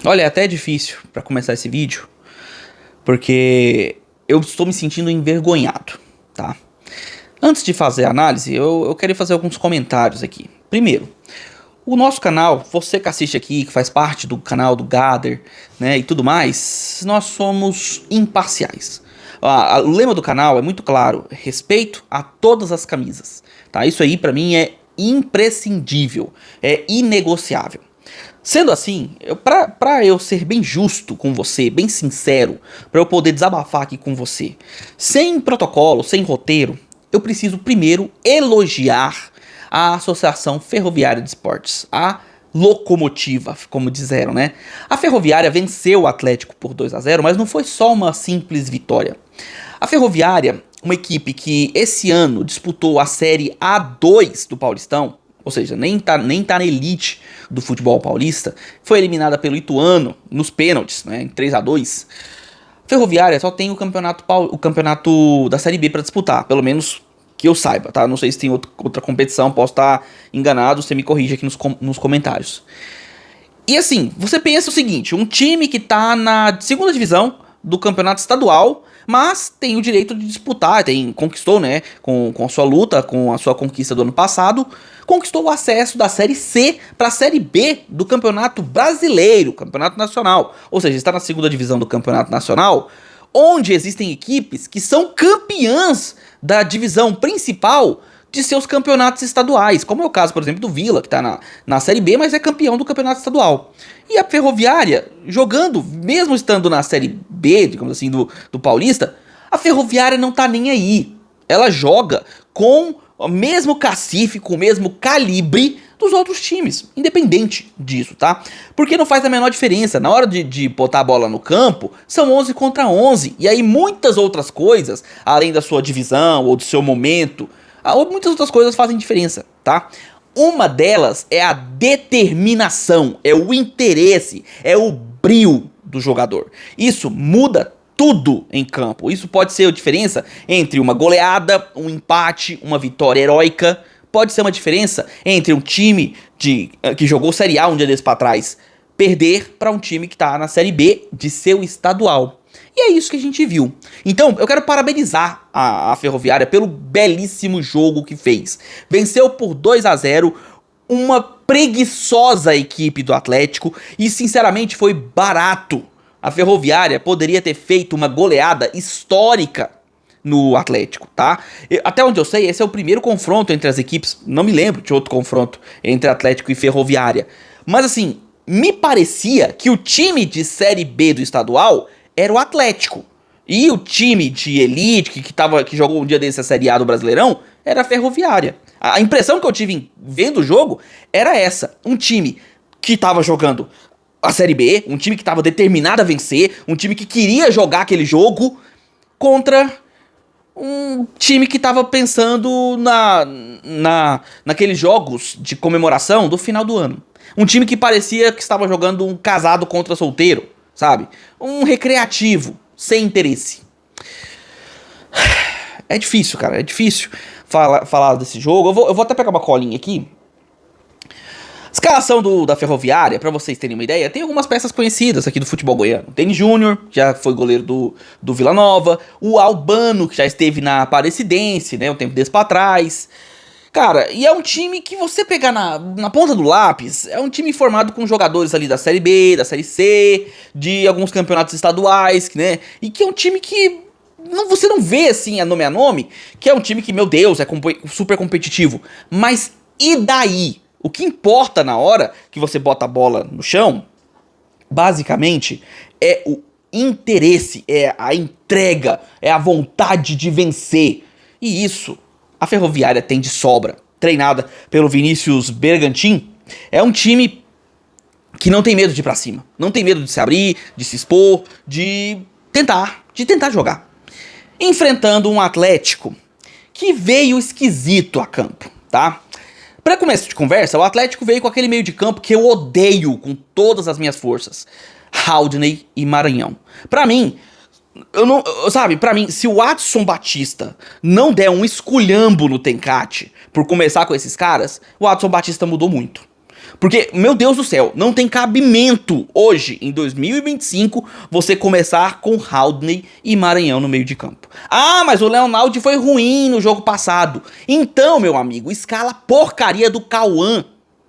Olha, é até difícil pra começar esse vídeo, porque eu estou me sentindo envergonhado, tá? Antes de fazer a análise, eu queria fazer alguns comentários aqui. Primeiro, o nosso canal, você que assiste aqui, que faz parte do canal do Gather, né, e tudo mais, nós somos imparciais. O lema do canal é muito claro: respeito a todas as camisas, tá? Isso aí pra mim é imprescindível, é inegociável. Sendo assim, pra eu ser bem justo com você, bem sincero, pra eu poder desabafar aqui com você, sem protocolo, sem roteiro, eu preciso primeiro elogiar a Associação Ferroviária de Esportes, a locomotiva, como disseram, né? A Ferroviária venceu o Atlético por 2-0, mas não foi só uma simples vitória. A Ferroviária, uma equipe que esse ano disputou a Série A2 do Paulistão, ou seja, nem tá na elite do futebol paulista, foi eliminada pelo Ituano nos pênaltis, né, em 3-2. Ferroviária só tem o campeonato da Série B para disputar, pelo menos que eu saiba, tá? Não sei se tem outra competição, posso estar enganado, você me corrige aqui nos comentários. E assim, você pensa o seguinte: um time que tá na segunda divisão do campeonato estadual, mas tem o direito de disputar, conquistou, né, com a sua luta, com a sua conquista do ano passado, conquistou o acesso da Série C para a Série B do Campeonato Brasileiro, Campeonato Nacional. Ou seja, está na segunda divisão do Campeonato Nacional, onde existem equipes que são campeãs da divisão principal de seus campeonatos estaduais, como é o caso, por exemplo, do Vila, que está na Série B, mas é campeão do campeonato estadual. E a Ferroviária, jogando, mesmo estando na Série B, digamos assim, do Paulista, a Ferroviária não tá nem aí. Ela joga com o mesmo cacife, com o mesmo calibre dos outros times, independente disso, tá? Porque não faz a menor diferença. Na hora de botar a bola no campo, são 11 contra 11. E aí muitas outras coisas, além da sua divisão ou do seu momento, muitas outras coisas fazem diferença, tá? Uma delas é a determinação, é o interesse, é o brio do jogador. Isso muda tudo em campo. Isso pode ser a diferença entre uma goleada, um empate, uma vitória heróica. Pode ser uma diferença entre um time que jogou Série A um dia desses pra trás perder para um time que tá na Série B de seu estadual. E é isso que a gente viu. Então, eu quero parabenizar a Ferroviária pelo belíssimo jogo que fez. Venceu por 2-0 uma preguiçosa equipe do Atlético e, sinceramente, foi barato. A Ferroviária poderia ter feito uma goleada histórica no Atlético, tá? Até onde eu sei, esse é o primeiro confronto entre as equipes. Não me lembro de outro confronto entre Atlético e Ferroviária. Mas, assim, me parecia que o time de Série B do estadual era o Atlético. E o time de elite, que jogou um dia desse a Série A do Brasileirão, era a Ferroviária. A impressão que eu tive vendo o jogo era essa. Um time que tava jogando a Série B, um time que tava determinado a vencer, um time que queria jogar aquele jogo, contra um time que tava pensando naqueles jogos de comemoração do final do ano. Um time que parecia que estava jogando um casado contra solteiro, sabe? Um recreativo, sem interesse. É difícil, cara, é difícil falar desse jogo. Eu vou até pegar uma colinha aqui. Escalação da Ferroviária, pra vocês terem uma ideia, tem algumas peças conhecidas aqui do futebol goiano. Denis Júnior, já foi goleiro do Vila Nova. O Albano, que já esteve na Aparecidense, né, um tempo desse pra trás. Cara, e é um time que você pegar na ponta do lápis, é um time formado com jogadores ali da Série B, da Série C, de alguns campeonatos estaduais, né? E que é um time que você não vê assim a nome, que é um time que, meu Deus, é super competitivo. Mas e daí? O que importa na hora que você bota a bola no chão, basicamente, é o interesse, é a entrega, é a vontade de vencer. E isso a Ferroviária tem de sobra. Treinada pelo Vinícius Bergantin, é um time que não tem medo de ir pra cima. Não tem medo de se abrir, de se expor, de tentar jogar. Enfrentando um Atlético que veio esquisito a campo, tá? Pra começo de conversa, o Atlético veio com aquele meio de campo que eu odeio com todas as minhas forças. Haldney e Maranhão. Pra mim, pra mim, se o Adson Batista não der um esculhambo no Tencate por começar com esses caras, o Adson Batista mudou muito. Porque, meu Deus do céu, não tem cabimento hoje, em 2025, você começar com Haldney e Maranhão no meio de campo. Ah, mas o Leonardo foi ruim no jogo passado. Então, meu amigo, escala a porcaria do Cauã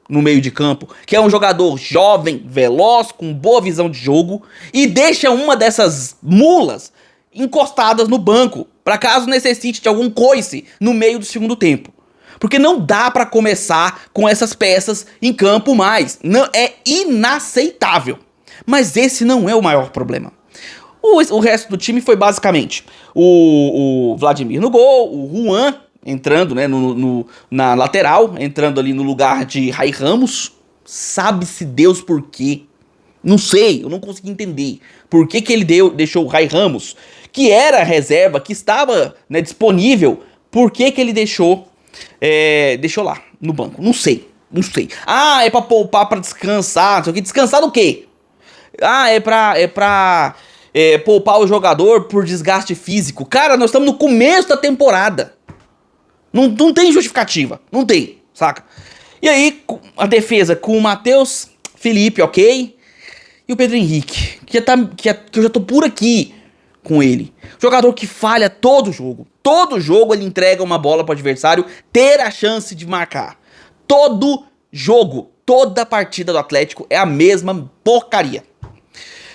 no meio de campo, que é um jogador jovem, veloz, com boa visão de jogo, e deixa uma dessas mulas encostadas no banco, para caso necessite de algum coice no meio do segundo tempo. Porque não dá pra começar com essas peças em campo mais. Não, é inaceitável. Mas esse não é o maior problema. O resto do time foi basicamente o Vladimir no gol, o Juan entrando, né, na lateral, entrando ali no lugar de Rai Ramos. Sabe-se Deus por quê. Não sei, eu não consegui entender. Por que ele deixou o Rai Ramos, que era a reserva, que estava, né, disponível, por que ele deixou lá, no banco? Não sei. Ah, é pra poupar, pra descansar, não sei o que. Descansar do quê? Ah, é pra poupar o jogador por desgaste físico. Cara, nós estamos no começo da temporada. Não tem justificativa. Não tem, saca? E aí, a defesa com o Matheus Felipe, ok? E o Pedro Henrique, que eu já tô por aqui com ele. Jogador que falha todo jogo. Todo jogo ele entrega uma bola pro adversário ter a chance de marcar. Todo jogo, toda partida do Atlético é a mesma porcaria.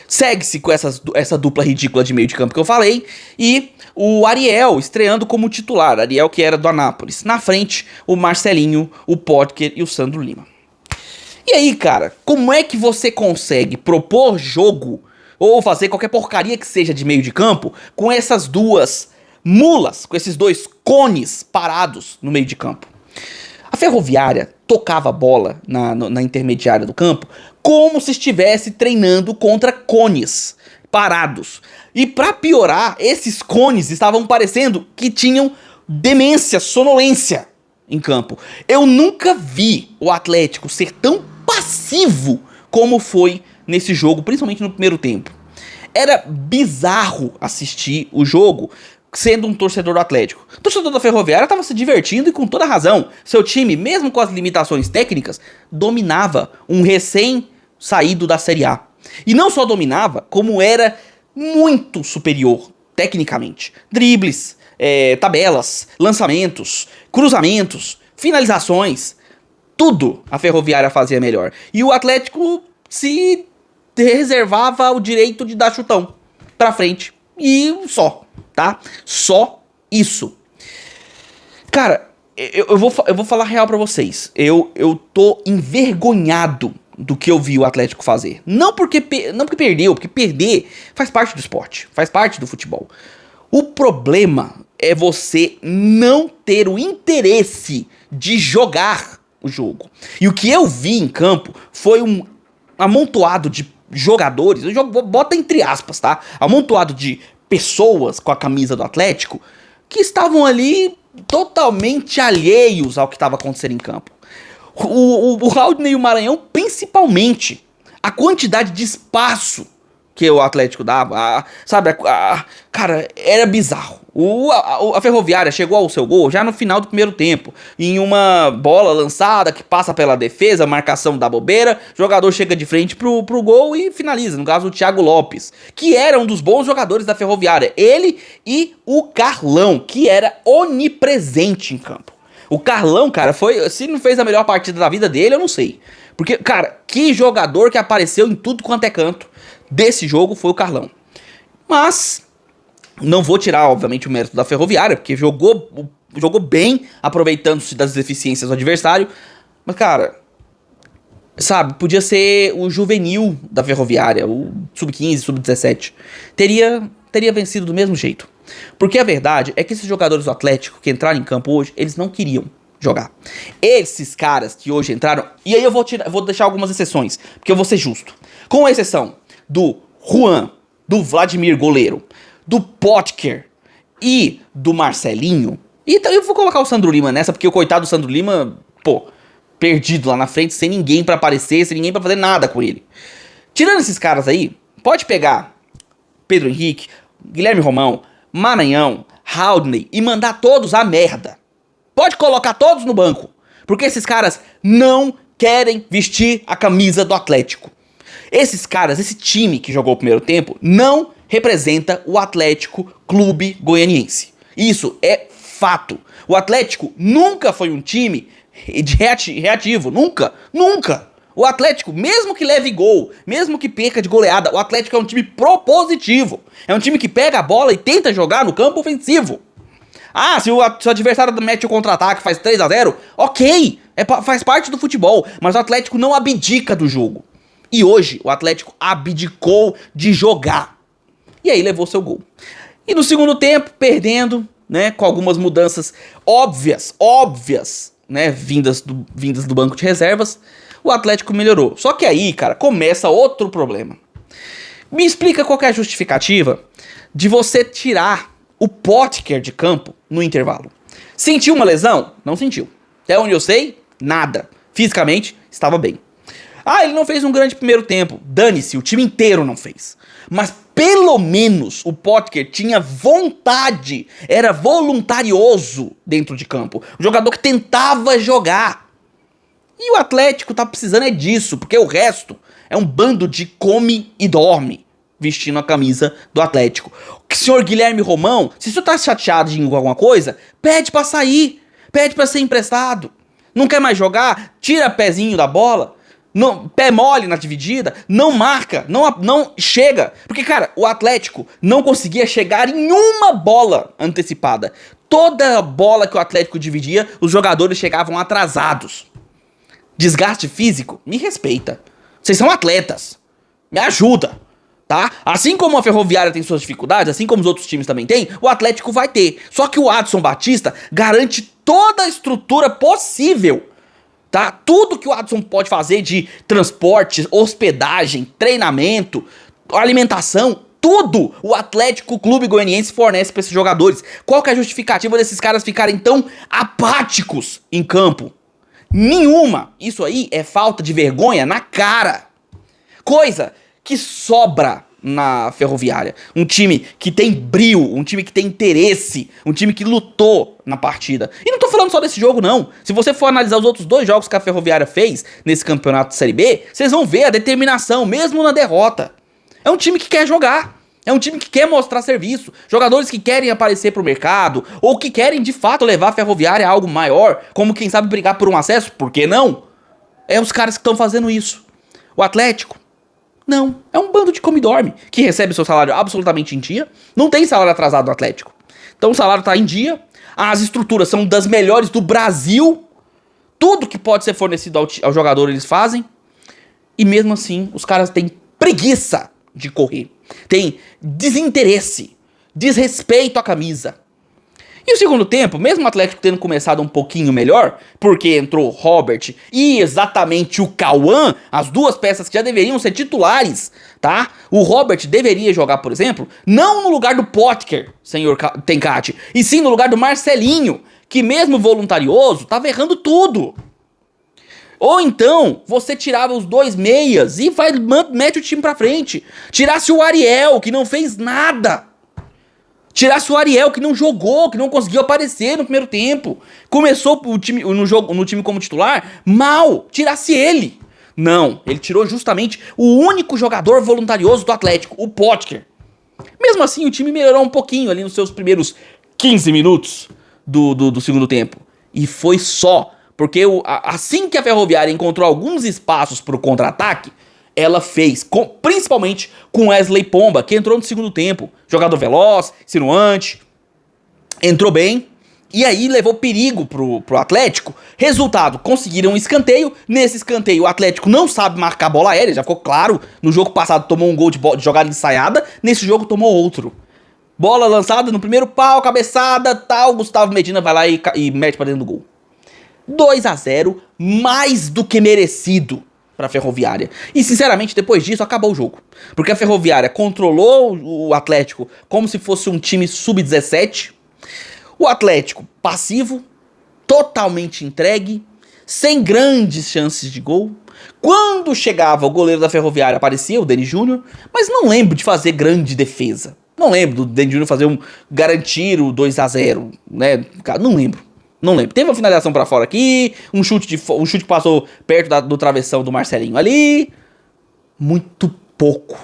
Segue-se com essa dupla ridícula de meio de campo que eu falei. E o Ariel estreando como titular. Ariel que era do Anápolis. Na frente, o Marcelinho, o Potker e o Sandro Lima. E aí, cara, como é que você consegue propor jogo ou fazer qualquer porcaria que seja de meio de campo com essas duas mulas, com esses dois cones parados no meio de campo? A Ferroviária tocava a bola na intermediária do campo como se estivesse treinando contra cones parados. E pra piorar, esses cones estavam parecendo que tinham demência, sonolência em campo. Eu nunca vi o Atlético ser tão passivo como foi nesse jogo, principalmente no primeiro tempo. Era bizarro assistir o jogo sendo um torcedor do Atlético. O torcedor da Ferroviária estava se divertindo e com toda razão. Seu time, mesmo com as limitações técnicas, dominava um recém-saído da Série A. E não só dominava, como era muito superior tecnicamente. Dribles, tabelas, lançamentos, cruzamentos, finalizações, tudo a Ferroviária fazia melhor. E o Atlético se reservava o direito de dar chutão pra frente. E só, tá? Só isso. Cara, eu vou falar real pra vocês. Eu tô envergonhado do que eu vi o Atlético fazer. Não porque perdeu, porque perder faz parte do esporte, faz parte do futebol. O problema é você não ter o interesse de jogar o jogo. E o que eu vi em campo foi um amontoado de jogadores, bota entre aspas, tá? Amontoado de pessoas com a camisa do Atlético que estavam ali totalmente alheios ao que estava acontecendo em campo. O Haldney e o Maranhão, principalmente, a quantidade de espaço que o Atlético dava, sabe, cara, era bizarro. A Ferroviária chegou ao seu gol já no final do primeiro tempo, em uma bola lançada que passa pela defesa, marcação da bobeira, jogador chega de frente pro gol e finaliza, no caso o Thiago Lopes, que era um dos bons jogadores da Ferroviária, ele e o Carlão, que era onipresente em campo. O Carlão, cara, se não fez a melhor partida da vida dele, eu não sei. Porque, cara, que jogador que apareceu em tudo quanto é canto desse jogo foi o Carlão. Mas não vou tirar, obviamente, o mérito da Ferroviária, porque jogou bem, aproveitando-se das deficiências do adversário. Mas, cara, sabe, podia ser o juvenil da Ferroviária, o sub-15, sub-17. Teria vencido do mesmo jeito. Porque a verdade é que esses jogadores do Atlético que entraram em campo hoje, eles não queriam jogar. Esses caras que hoje entraram, e aí eu vou deixar algumas exceções, porque eu vou ser justo. Com exceção do Juan, do Vladimir goleiro, do Potker e do Marcelinho. E eu vou colocar o Sandro Lima nessa, porque o coitado do Sandro Lima, perdido lá na frente, sem ninguém pra aparecer, sem ninguém pra fazer nada com ele. Tirando esses caras aí, pode pegar Pedro Henrique, Guilherme Romão, Maranhão, Haldney e mandar todos a merda. Pode colocar todos no banco, porque esses caras não querem vestir a camisa do Atlético. Esses caras, esse time que jogou o primeiro tempo, não representa o Atlético Clube Goianiense. Isso é fato. O Atlético nunca foi um time reativo. Nunca. O Atlético, mesmo que leve gol, mesmo que perca de goleada, o Atlético é um time propositivo. É um time que pega a bola e tenta jogar no campo ofensivo. Ah, se o adversário mete o contra-ataque, faz 3-0, ok, faz parte do futebol, mas o Atlético não abdica do jogo. E hoje o Atlético abdicou de jogar. E aí levou seu gol. E no segundo tempo, perdendo, né, com algumas mudanças óbvias, né, vindas do banco de reservas, o Atlético melhorou. Só que aí, cara, começa outro problema. Me explica qual que é a justificativa de você tirar o Potker de campo no intervalo. Sentiu uma lesão? Não sentiu. Até onde eu sei, nada. Fisicamente, estava bem. Ah, ele não fez um grande primeiro tempo. Dane-se, o time inteiro não fez. Mas pelo menos o Potker tinha vontade, era voluntarioso dentro de campo. O jogador que tentava jogar. E o Atlético tá precisando é disso, porque o resto é um bando de come e dorme vestindo a camisa do Atlético. O senhor Guilherme Romão, se você tá chateado de alguma coisa, pede pra sair, pede pra ser emprestado. Não quer mais jogar? Tira pezinho da bola. Não, pé mole na dividida, não marca, não chega. Porque, cara, o Atlético não conseguia chegar em uma bola antecipada. Toda bola que o Atlético dividia, os jogadores chegavam atrasados. Desgaste físico? Me respeita. Vocês são atletas. Me ajuda, tá? Assim como a Ferroviária tem suas dificuldades, assim como os outros times também têm, o Atlético vai ter. Só que o Adson Batista garante toda a estrutura possível, tá? Tudo que o Adson pode fazer de transporte, hospedagem, treinamento, alimentação, tudo o Atlético Clube Goianiense fornece para esses jogadores. Qual que é a justificativa desses caras ficarem tão apáticos em campo? Nenhuma. Isso aí é falta de vergonha na cara. Coisa que sobra na Ferroviária. Um time que tem brio, um time que tem interesse, um time que lutou na partida. E não tô falando só desse jogo, não. Se você for analisar os outros 2 jogos que a Ferroviária fez nesse campeonato de Série B, vocês vão ver a determinação, mesmo na derrota. É um time que quer jogar. É um time que quer mostrar serviço. Jogadores que querem aparecer pro mercado, ou que querem de fato levar a Ferroviária a algo maior, como quem sabe brigar por um acesso, por que não? É os caras que estão fazendo isso. O Atlético, não. É um bando de come e dorme, que recebe seu salário absolutamente em dia. Não tem salário atrasado no Atlético. Então o salário tá em dia. As estruturas são das melhores do Brasil. Tudo que pode ser fornecido ao jogador eles fazem. E mesmo assim, os caras têm preguiça de correr. Tem desinteresse, desrespeito à camisa. E o segundo tempo, mesmo o Atlético tendo começado um pouquinho melhor, porque entrou Robert e exatamente o Cauã, as 2 peças que já deveriam ser titulares, tá? O Robert deveria jogar, por exemplo, não no lugar do Potker, senhor Tencati, e sim no lugar do Marcelinho, que mesmo voluntarioso, tava errando tudo. Ou então, você tirava os 2 meias e mete o time pra frente. Tirasse o Ariel, que não fez nada. Tirasse o Ariel, que não jogou, que não conseguiu aparecer no primeiro tempo. Começou no time como titular, mal. Tirasse ele. Não, ele tirou justamente o único jogador voluntarioso do Atlético, o Potker. Mesmo assim, o time melhorou um pouquinho ali nos seus primeiros 15 minutos do segundo tempo. E foi só. Porque assim que a Ferroviária encontrou alguns espaços para o contra-ataque, ela fez, principalmente com Wesley Pomba, que entrou no segundo tempo. Jogador veloz, insinuante, entrou bem, e aí levou perigo pro Atlético. Resultado, conseguiram um escanteio. Nesse escanteio, o Atlético não sabe marcar bola aérea, já ficou claro. No jogo passado tomou um gol de jogada ensaiada, nesse jogo tomou outro. Bola lançada no primeiro pau, cabeçada, tal, Gustavo Medina vai lá e mete pra dentro do gol. 2-0, mais do que merecido para a Ferroviária. E sinceramente, depois disso, acabou o jogo. Porque a Ferroviária controlou o Atlético como se fosse um time sub-17. O Atlético passivo, totalmente entregue, sem grandes chances de gol. Quando chegava o goleiro da Ferroviária, aparecia o Deni Júnior, mas não lembro de fazer grande defesa. Não lembro do Deni Júnior garantir o 2-0, né? Não lembro. Não lembro. Teve uma finalização pra fora aqui, um chute que passou perto do travessão do Marcelinho ali. Muito pouco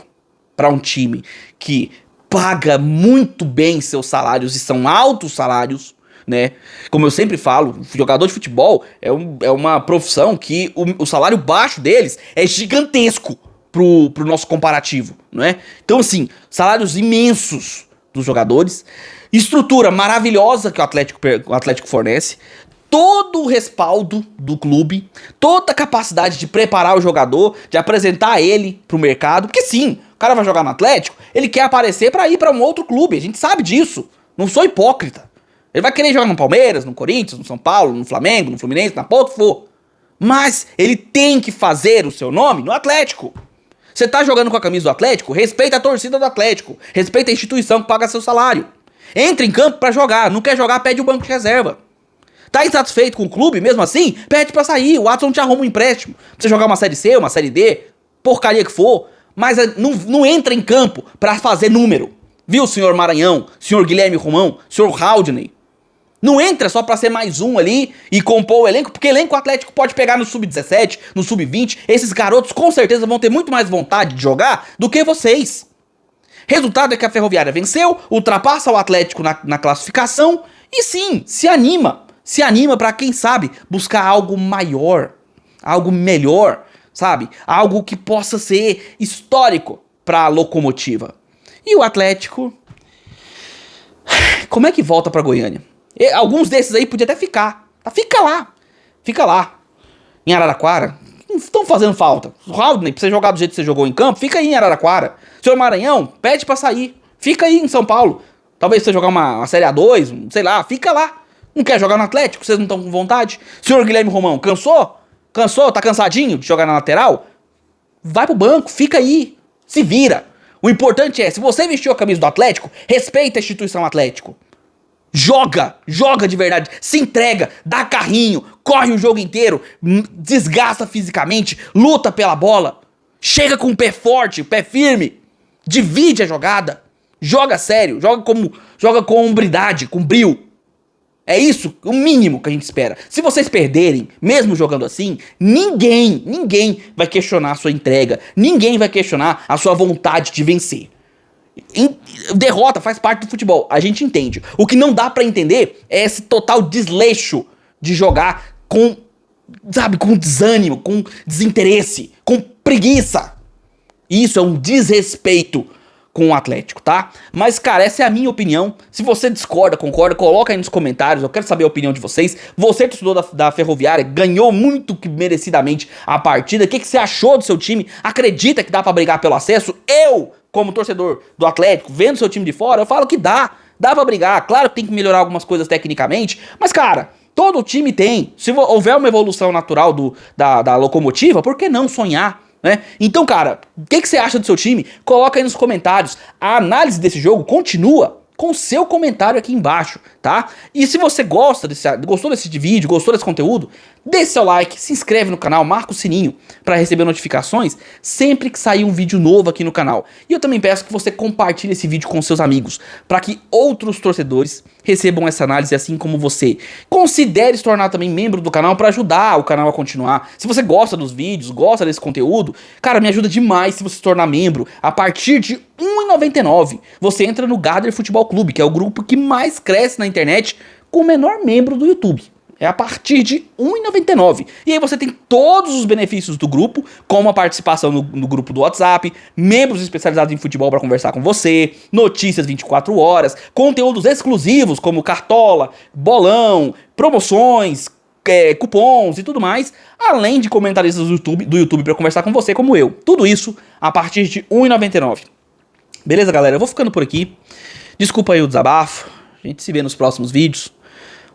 pra um time que paga muito bem seus salários e são altos salários, né? Como eu sempre falo, jogador de futebol é uma profissão que o salário baixo deles é gigantesco pro nosso comparativo, não é? Então, assim, salários imensos dos jogadores, estrutura maravilhosa que o Atlético fornece, todo o respaldo do clube, toda a capacidade de preparar o jogador, de apresentar ele pro mercado, porque sim, o cara vai jogar no Atlético, ele quer aparecer pra ir pra um outro clube, a gente sabe disso, não sou hipócrita. Ele vai querer jogar no Palmeiras, no Corinthians, no São Paulo, no Flamengo, no Fluminense, na porra que for. Mas ele tem que fazer o seu nome no Atlético. Você tá jogando com a camisa do Atlético? Respeita a torcida do Atlético. Respeita a instituição que paga seu salário. Entra em campo pra jogar. Não quer jogar, pede o banco de reserva. Tá insatisfeito com o clube, mesmo assim? Pede pra sair. O Watson te arruma um empréstimo. Pra você jogar uma Série C, uma Série D, porcaria que for. Mas não entra em campo pra fazer número. Viu, senhor Maranhão? Senhor Guilherme Romão? Senhor Haldney? Não entra só pra ser mais um ali e compor o elenco, porque elenco Atlético pode pegar no Sub-17, no Sub-20. Esses garotos com certeza vão ter muito mais vontade de jogar do que vocês. Resultado é que a Ferroviária venceu, ultrapassa o Atlético na classificação e sim, se anima. Se anima pra, quem sabe, buscar algo maior, algo melhor, sabe? Algo que possa ser histórico pra Locomotiva. E o Atlético... Como é que volta pra Goiânia? Alguns desses aí podia até ficar. Fica lá. Fica lá. Em Araraquara. Não estão fazendo falta. O Haldney, pra você jogar do jeito que você jogou em campo, fica aí em Araraquara. Senhor Maranhão, pede pra sair. Fica aí em São Paulo. Talvez você jogar uma Série A2, sei lá, fica lá. Não quer jogar no Atlético? Vocês não estão com vontade? Senhor Guilherme Romão, cansou? Cansou? Tá cansadinho de jogar na lateral? Vai pro banco, fica aí. Se vira. O importante é, se você vestiu a camisa do Atlético, respeita a instituição Atlético. Joga de verdade, se entrega, dá carrinho, corre o jogo inteiro, desgasta fisicamente, luta pela bola, chega com o pé forte, pé firme, divide a jogada, joga sério, joga com hombridade, com brio. É isso o mínimo que a gente espera. Se vocês perderem, mesmo jogando assim, ninguém vai questionar a sua entrega, ninguém vai questionar a sua vontade de vencer. Derrota faz parte do futebol, a gente entende. O que não dá pra entender é esse total desleixo de jogar com, sabe, com desânimo, com desinteresse, com preguiça. Isso é um desrespeito com o Atlético, tá? Mas, cara, essa é a minha opinião. Se você discorda, concorda, coloca aí nos comentários. Eu quero saber a opinião de vocês. Você, torcedor da Ferroviária, ganhou muito que merecidamente a partida. O que você achou do seu time? Acredita que dá pra brigar pelo acesso? Eu, como torcedor do Atlético, vendo seu time de fora, eu falo que dá pra brigar. Claro que tem que melhorar algumas coisas tecnicamente, mas, cara, todo time tem. Se houver uma evolução natural da Locomotiva, por que não sonhar? Né? Então, cara, o que você acha do seu time? Coloca aí nos comentários. A análise desse jogo continua com o seu comentário aqui embaixo, tá? E se você gostou desse vídeo, gostou desse conteúdo, deixe seu like, se inscreve no canal, marca o sininho para receber notificações sempre que sair um vídeo novo aqui no canal. E eu também peço que você compartilhe esse vídeo com seus amigos, para que outros torcedores recebam essa análise assim como você. Considere se tornar também membro do canal para ajudar o canal a continuar. Se você gosta dos vídeos, gosta desse conteúdo, cara, me ajuda demais se você se tornar membro. A partir de R$1,99 você entra no Gather Futebol Clube, que é o grupo que mais cresce na internet com o menor membro do YouTube. É a partir de R$1,99. E aí você tem todos os benefícios do grupo, como a participação no grupo do WhatsApp, membros especializados em futebol para conversar com você, notícias 24 horas, conteúdos exclusivos como cartola, bolão, promoções, cupons e tudo mais, além de comentaristas do YouTube para conversar com você como eu. Tudo isso a partir de R$1,99. Beleza, galera? Eu vou ficando por aqui. Desculpa aí o desabafo. A gente se vê nos próximos vídeos.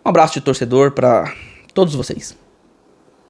Um abraço de torcedor pra todos vocês.